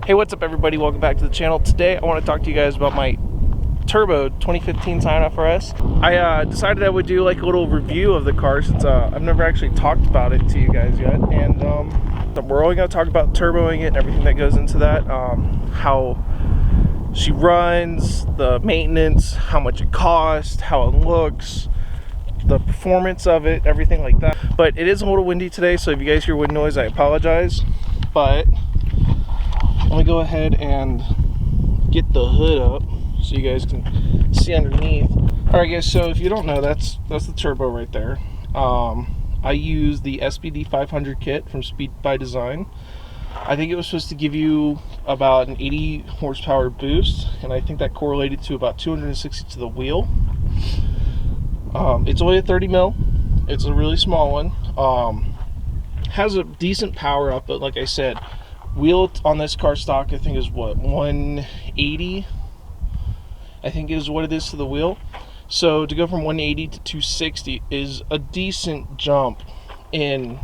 Hey, what's up everybody? Welcome back to the channel. Today I want to talk to you guys about my turbo 2015 Scion FRS. I decided I would do like a little review of the car since I've never actually talked about it to you guys yet, and we're only going to talk about turboing it and everything that goes into that, how she runs, the maintenance, how much it costs, how it looks, the performance of it, everything like that. But it is a little windy today, so if you guys hear wind noise, I apologize. But let me go ahead and get the hood up so you guys can see underneath. Alright guys, so if you don't know, that's the turbo right there. I use the SPD 500 kit from Speed by Design. I think it was supposed to give you about an 80 horsepower boost, and I think that correlated to about 260 to the wheel. It's only a 30 mil. It's a really small one. Has a decent power up, but like I said, wheel on this car stock I think is what, 180 I think is what it is to the wheel. So to go from 180 to 260 is a decent jump in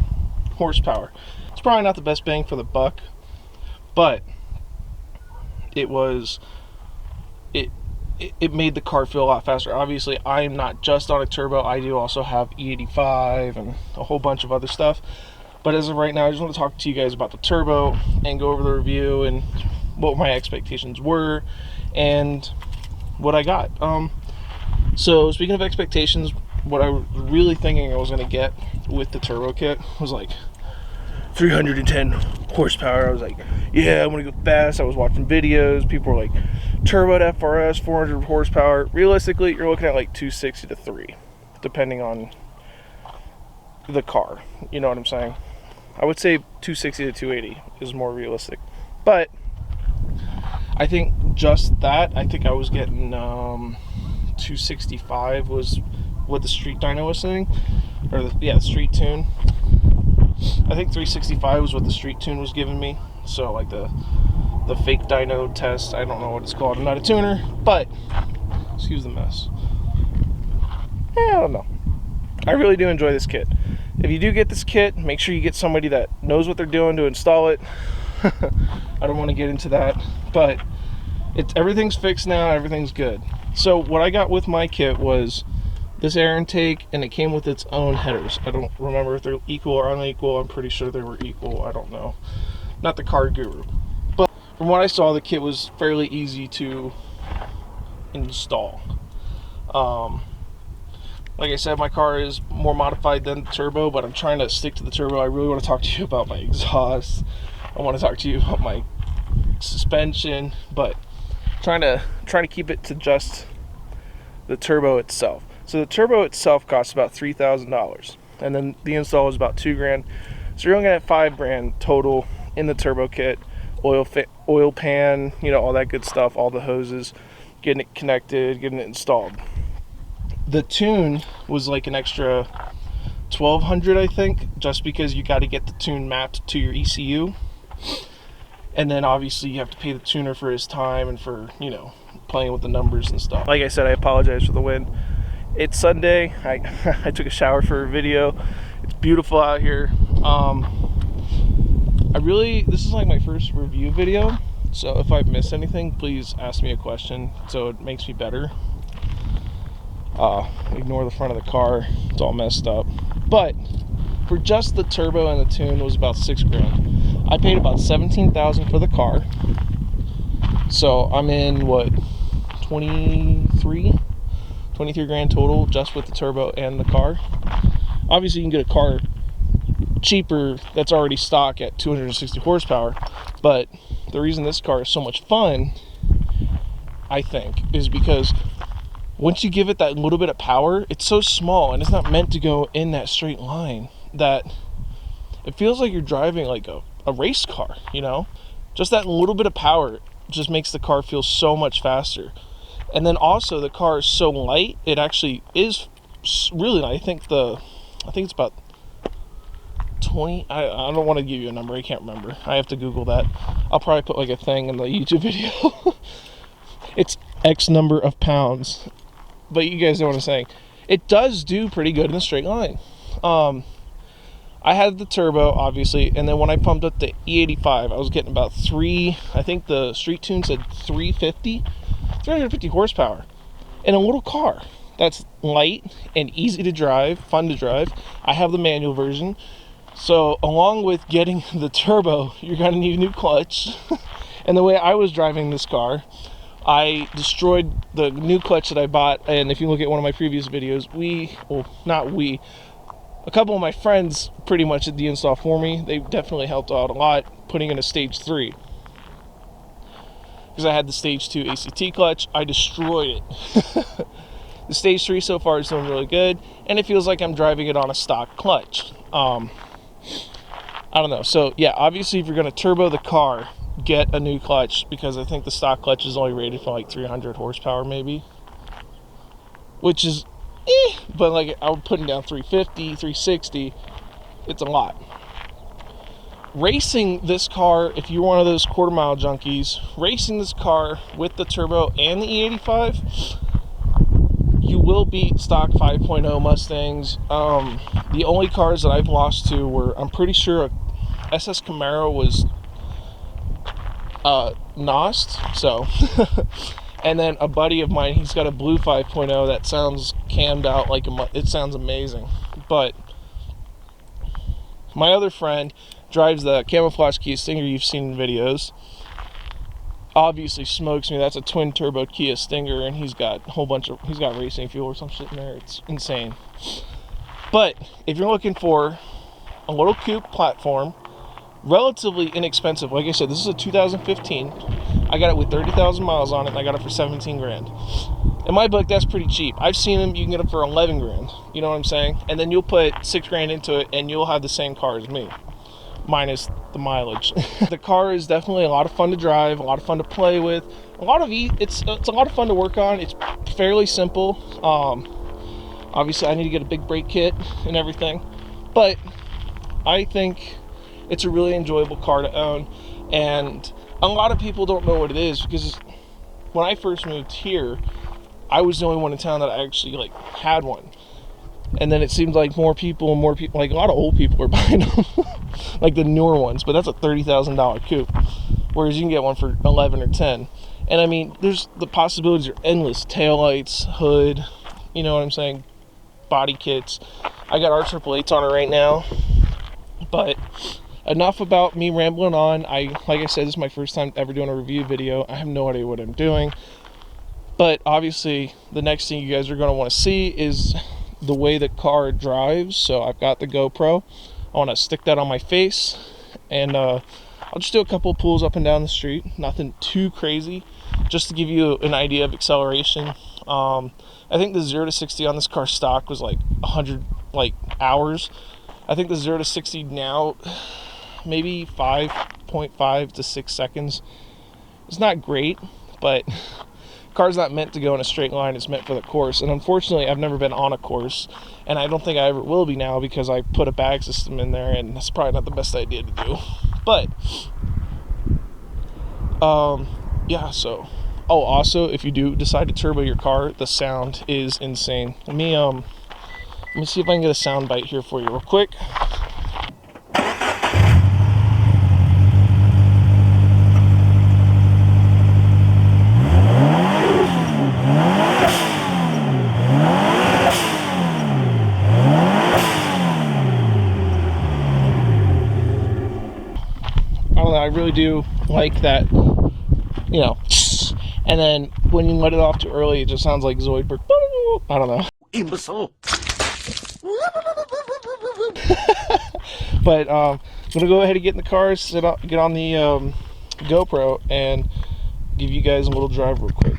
horsepower. It's probably not the best bang for the buck, but it made the car feel a lot faster. Obviously I'm not just on a turbo, I do also have E85 and a whole bunch of other stuff. But as of right now, I just want to talk to you guys about the turbo and go over the review and what my expectations were and what I got. So speaking of expectations, what I was really thinking I was going to get with the turbo kit was like 310 horsepower. I was like, yeah, I'm going to go fast. I was watching videos. People were like, turbo at FRS, 400 horsepower. Realistically, you're looking at like 260 to 3, depending on the car. You know what I'm saying? I would say 260 to 280 is more realistic, but I think just that, I think I was getting 265 was what the street dyno was saying, or the street tune. I think 365 was what the street tune was giving me. So like the fake dyno test, I don't know what it's called, I'm not a tuner, but excuse the mess. I don't know, I really do enjoy this kit. If you do get this kit, make sure you get somebody that knows what they're doing to install it. I don't want to get into that, but everything's fixed now, everything's good. So what I got with my kit was this air intake, and it came with its own headers. I don't remember if they're equal or unequal. I'm pretty sure they were equal. I don't know. Not the car guru. But from what I saw, the kit was fairly easy to install. Like I said, my car is more modified than the turbo, but I'm trying to stick to the turbo. I really want to talk to you about my exhaust. I want to talk to you about my suspension, but trying to keep it to just the turbo itself. So the turbo itself costs about $3,000, and then the install is about $2,000. So you're looking at $5,000 total in the turbo kit. Oil pan, you know, all that good stuff, all the hoses, getting it connected, getting it installed. The tune was like an extra $1,200, I think, just because you got to get the tune mapped to your ECU, and then obviously you have to pay the tuner for his time and for, you know, playing with the numbers and stuff. Like I said, I apologize for the wind. It's Sunday. I took a shower for a video. It's beautiful out here. This is like my first review video, so if I miss anything, please ask me a question so it makes me better. Ignore the front of the car, it's all messed up. But for just the turbo and the tune, it was about $6,000. I paid about $17,000 for the car, so I'm in what, 23 grand total just with the turbo and the car. Obviously you can get a car cheaper that's already stock at 260 horsepower, but the reason this car is so much fun, I think, is because once you give it that little bit of power, it's so small and it's not meant to go in that straight line that it feels like you're driving like a race car, you know? Just that little bit of power just makes the car feel so much faster. And then also the car is so light, it actually is really light. I think it's about 20, I don't want to give you a number, I can't remember. I have to Google that. I'll probably put like a thing in the YouTube video. It's X number of pounds. But you guys know what I'm saying. It does do pretty good in a straight line. I had the turbo, obviously, and then when I pumped up the E85, I was getting about I think the street tune said 350 horsepower in a little car that's light and easy to drive, fun to drive. I have the manual version. So along with getting the turbo, you're going to need a new clutch. And the way I was driving this car, I destroyed the new clutch that I bought. And if you look at one of my previous videos, a couple of my friends pretty much did the install for me. They definitely helped out a lot putting in a stage 3. Because I had the stage 2 ACT clutch, I destroyed it. The stage 3 so far is doing really good, and it feels like I'm driving it on a stock clutch. I don't know. So yeah, obviously if you're going to turbo the car, get a new clutch, because I think the stock clutch is only rated for like 300 horsepower maybe, which is but like I was putting down 350, 360. It's a lot. Racing this car, if you're one of those quarter mile junkies, racing this car with the turbo and the E85, you will beat stock 5.0 Mustangs. The only cars that I've lost to were, I'm pretty sure a SS Camaro was NOSed, so and then a buddy of mine, he's got a blue 5.0 that sounds cammed out like it sounds amazing. But my other friend drives the camouflage Kia Stinger you've seen in videos. Obviously smokes me. That's a twin turbo Kia Stinger, and he's got racing fuel or some shit in there. It's insane. But if you're looking for a little coupe platform, relatively inexpensive, like I said, this is a 2015. I got it with 30,000 miles on it, and I got it for 17 grand. In my book, that's pretty cheap. I've seen them, you can get them for 11 grand. You know what I'm saying? And then you'll put 6 grand into it, and you'll have the same car as me, minus the mileage. The car is definitely a lot of fun to drive, a lot of fun to play with, it's a lot of fun to work on. It's fairly simple. Obviously I need to get a big brake kit and everything, but I think it's a really enjoyable car to own. And a lot of people don't know what it is, because when I first moved here, I was the only one in town that actually like had one. And then it seems like more people, like a lot of old people are buying them, like the newer ones. But that's a $30,000 coupe, whereas you can get one for 11 or 10. And I mean, there's the possibilities are endless. Taillights, hood, you know what I'm saying? Body kits. I got R888s on it right now. But enough about me rambling on. Like I said, this is my first time ever doing a review video. I have no idea what I'm doing. But obviously, the next thing you guys are going to want to see is the way the car drives. So I've got the GoPro. I want to stick that on my face, and I'll just do a couple of pulls up and down the street. Nothing too crazy, just to give you an idea of acceleration. I think the 0 to 60 on this car stock was like 100 hours. I think the 0 to 60 now, maybe 5.5 to 6 seconds. It's not great, but car's not meant to go in a straight line. It's meant for the course. And unfortunately, I've never been on a course, and I don't think I ever will be now, because I put a bag system in there, and that's probably not the best idea to do. But yeah, so also, if you do decide to turbo your car, the sound is insane. Let me see if I can get a sound bite here for you real quick. I really do like that, you know, and then when you let it off too early, it just sounds like Zoidberg. I don't know. Imbecile. But I'm gonna go ahead and get in the car, get on the GoPro, and give you guys a little drive real quick.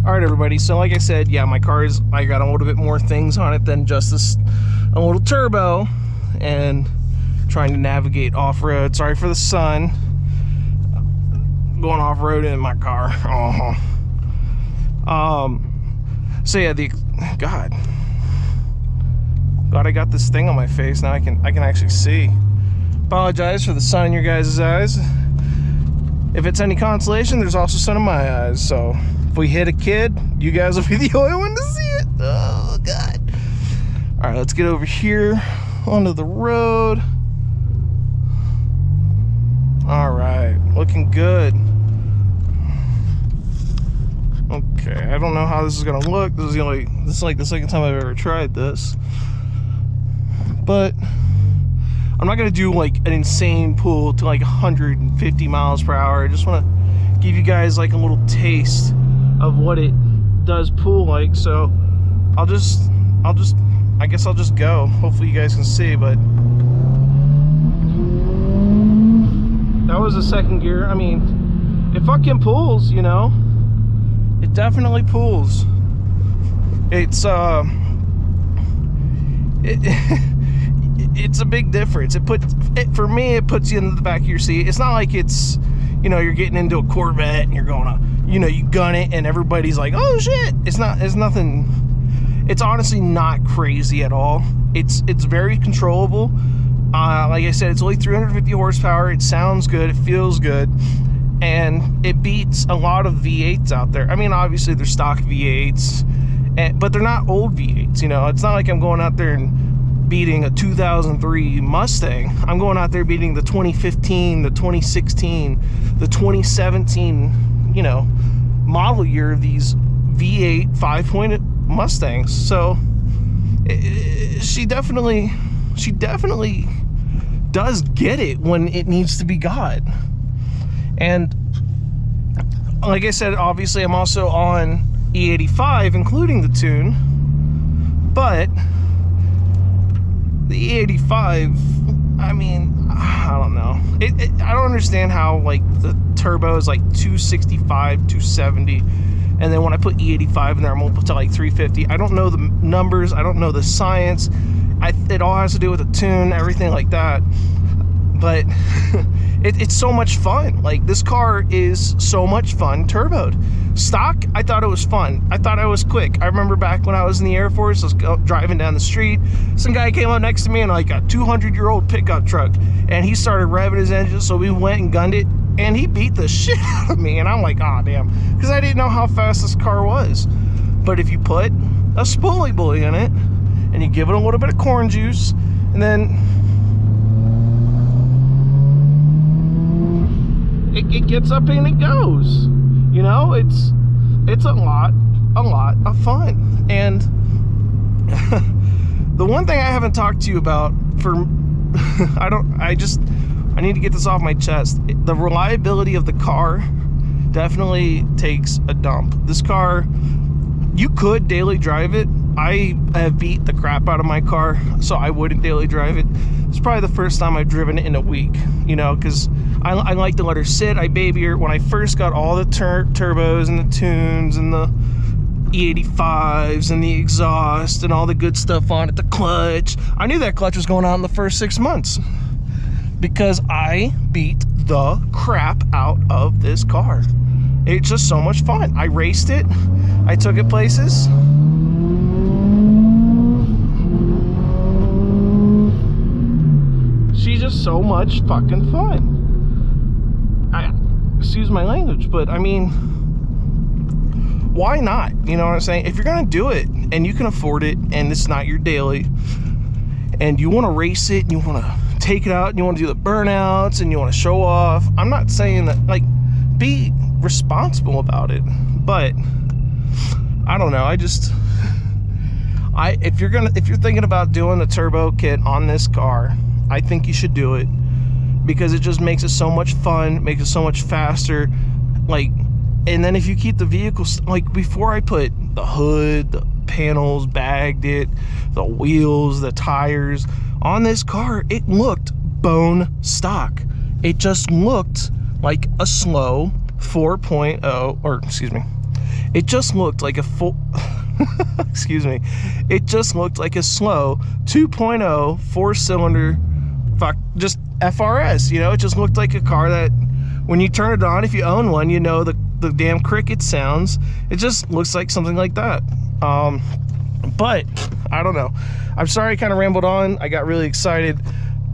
Alright everybody, so like I said, yeah, my car's, I got a little bit more things on it than just a little turbo, and trying to navigate off-road. Sorry for the sun. Going off-road in my car. So yeah, God, I got this thing on my face now. I can actually see. Apologize for the sun in your guys' eyes. If it's any consolation, there's also sun in my eyes. So if we hit a kid, you guys will be the only one to see it. Oh God. All right, let's get over here onto the road. All right, looking good. Okay, I don't know how this is gonna look. This is like the second time I've ever tried this. But I'm not gonna do like an insane pull to like 150 miles per hour. I just wanna give you guys like a little taste of what it does pull like. So I guess I'll just go. Hopefully you guys can see, but that was the second gear. I mean, it fucking pulls, you know? It definitely pulls. It's it's a big difference. For me, it puts you in the back of your seat. It's not like it's, you know, you're getting into a Corvette and you're going to, you know, you gun it and everybody's like, oh shit. It's nothing. It's honestly not crazy at all. It's very controllable. Like I said, it's only 350 horsepower. It sounds good. It feels good. And it beats a lot of V8s out there. I mean, obviously they're stock V8s, but they're not old V8s, you know? It's not like I'm going out there and beating a 2003 Mustang. I'm going out there beating the 2015, the 2016, the 2017, you know, model year of these V8 5-point Mustangs. So she definitely does get it when it needs to be got. And like I said, obviously I'm also on E85, including the tune, but the E85, I mean, I don't know. I don't understand how like the turbo is like 265, 270, and then when I put E85 in there, I'm up to like 350. I don't know the numbers. I don't know the science. It all has to do with the tune, everything like that. But it's so much fun. Like, this car is so much fun turboed. Stock, I thought it was fun. I thought I was quick. I remember back when I was in the Air Force, I was driving down the street. Some guy came up next to me in like a 200-year-old pickup truck, and he started revving his engine, so we went and gunned it, and he beat the shit out of me. And I'm like, ah, damn, because I didn't know how fast this car was. But if you put a spoolie bully in it, and you give it a little bit of corn juice, and then it gets up and it goes. You know, it's a lot of fun. And the one thing I haven't talked to you about I need to get this off my chest. The reliability of the car definitely takes a dump. This car, you could daily drive it. I have beat the crap out of my car, so I wouldn't daily drive it. It's probably the first time I've driven it in a week, you know, because I like to let her sit. I baby her. When I first got all the turbos and the tunes and the E85s and the exhaust and all the good stuff on it, the clutch, I knew that clutch was going on in the first 6 months because I beat the crap out of this car. It's just so much fun. I raced it. I took it places. She's just so much fucking fun. Excuse my language, but I mean, why not? You know what I'm saying? If you're gonna do it and you can afford it and it's not your daily and you want to race it and you want to take it out and you want to do the burnouts and you want to show off, I'm not saying that, like, be responsible about it, but I don't know. If you're thinking about doing the turbo kit on this car, I think you should do it because it just makes it so much fun, makes it so much faster. Like, and then if you keep the vehicles, like before I put the hood, the panels, bagged it, the wheels, the tires on this car, it looked bone stock. It just looked like a slow 4.0, or excuse me, it just looked like a full excuse me, it just looked like a slow 2.0 4-cylinder just FRS. You know, it just looked like a car that when you turn it on, if you own one, you know the damn cricket sounds. It just looks like something like that. But I don't know, I'm sorry I kind of rambled on. I got really excited.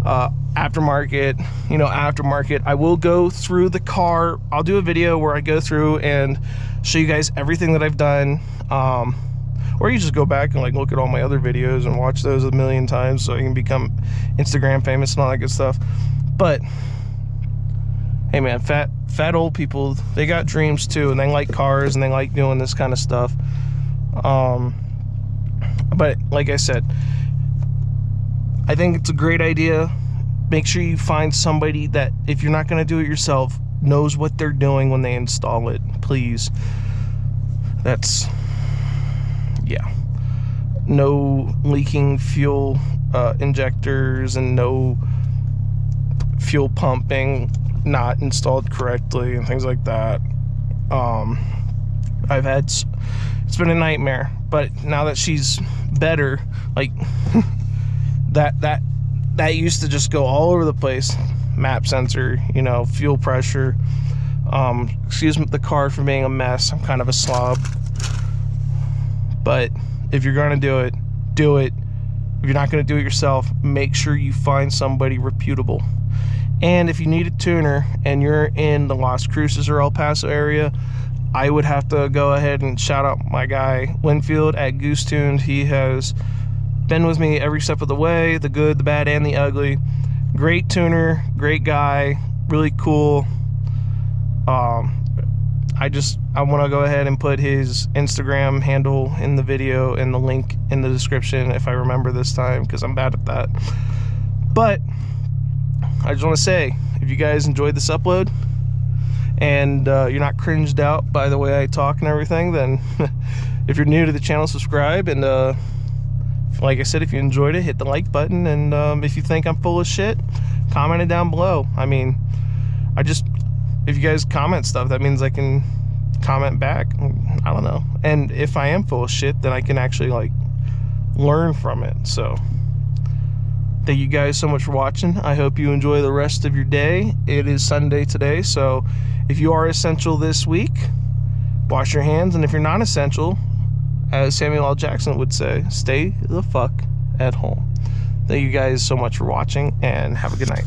Aftermarket, you know, aftermarket. I will go through the car. I'll do a video where I go through and show you guys everything that I've done. or you just go back and like look at all my other videos and watch those a million times so you can become Instagram famous and all that good stuff. But hey man, fat old people, they got dreams too, and they like cars and they like doing this kind of stuff. But like I said, I think it's a great idea. Make sure you find somebody that, if you're not going to do it yourself, knows what they're doing when they install it, please. That's, yeah. No leaking fuel injectors, and no fuel pumping not installed correctly and things like that. I've had, it's been a nightmare, but now that she's better, like that used to just go all over the place. Map sensor, you know, fuel pressure. Excuse the car for being a mess. I'm kind of a slob. But if you're gonna do it, do it. If you're not gonna do it yourself, make sure you find somebody reputable. And if you need a tuner and you're in the Las Cruces or El Paso area, I would have to go ahead and shout out my guy Winfield at Goose Tuned. He has been with me every step of the way, the good, the bad, and the ugly. Great tuner, great guy, really cool. I want to go ahead and put his Instagram handle in the video and the link in the description if I remember this time, because I'm bad at that. But I just want to say, if you guys enjoyed this upload and you're not cringed out by the way I talk and everything, then if you're new to the channel, subscribe. And like I said, if you enjoyed it, hit the like button. And if you think I'm full of shit, comment it down below. I mean, if you guys comment stuff, that means I can comment back. I don't know. And if I am full of shit, then I can actually like learn from it. So thank you guys so much for watching. I hope you enjoy the rest of your day. It is Sunday today, so if you are essential this week, wash your hands. And if you're not essential, as Samuel L. Jackson would say, stay the fuck at home. Thank you guys so much for watching, and have a good night.